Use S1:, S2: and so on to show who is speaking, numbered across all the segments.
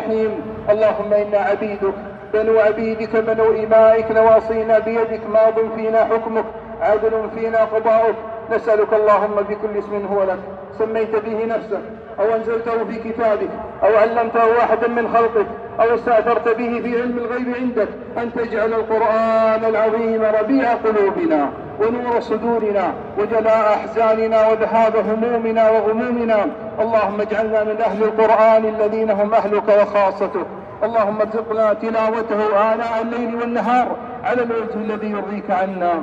S1: الرحيم. اللهم إنا عبيدك بنو عبيدك بنو إمائك نواصينا بيدك ماض فينا حكمك عدل فينا قضاؤك. نسألك اللهم بكل اسم هو لك سميت به نفسك أو أنزلته في كتابك أو علمته أحدا من خلقك أو استأثرت به في علم الغيب عندك أن تجعل القرآن العظيم ربيع قلوبنا ونور صدورنا وجلاء أحزاننا وذهاب همومنا وغمومنا. اللهم اجعلنا من أهل القرآن الذين هم أهلك وخاصتك. اللهم ارزقنا تلاوته آناء الليل والنهار على الوجه الذي يرضيك عنا.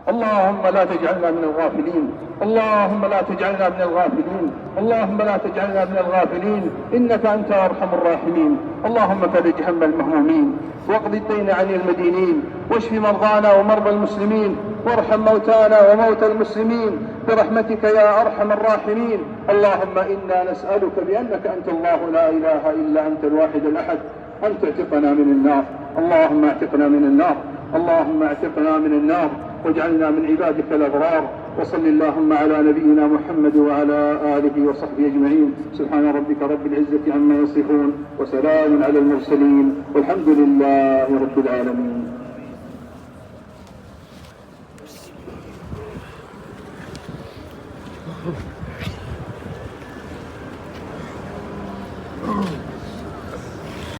S1: اللهم لا تجعلنا من الغافلين، اللهم لا تجعلنا من الغافلين، اللهم لا تجعلنا من الغافلين، إنك أنت أرحم الراحمين. اللهم فرج هم المهمومين واقض الدين عن المدينين واشف مرضانا ومرضى المسلمين وارحم موتانا وموتى المسلمين برحمتك يا أرحم الراحمين. اللهم إنا نسألك بأنك أنت الله لا إله إلا أنت الواحد الأحد أن تعتقنا من النار. اللهم اعتقنا من النار، اللهم اعتقنا من النار واجعلنا من عبادك الأبرار. وصل اللهم على نبينا محمد وعلى آله وصحبه أجمعين. سبحان ربك رب العزة عما يصفون وسلام على المرسلين والحمد لله رب العالمين.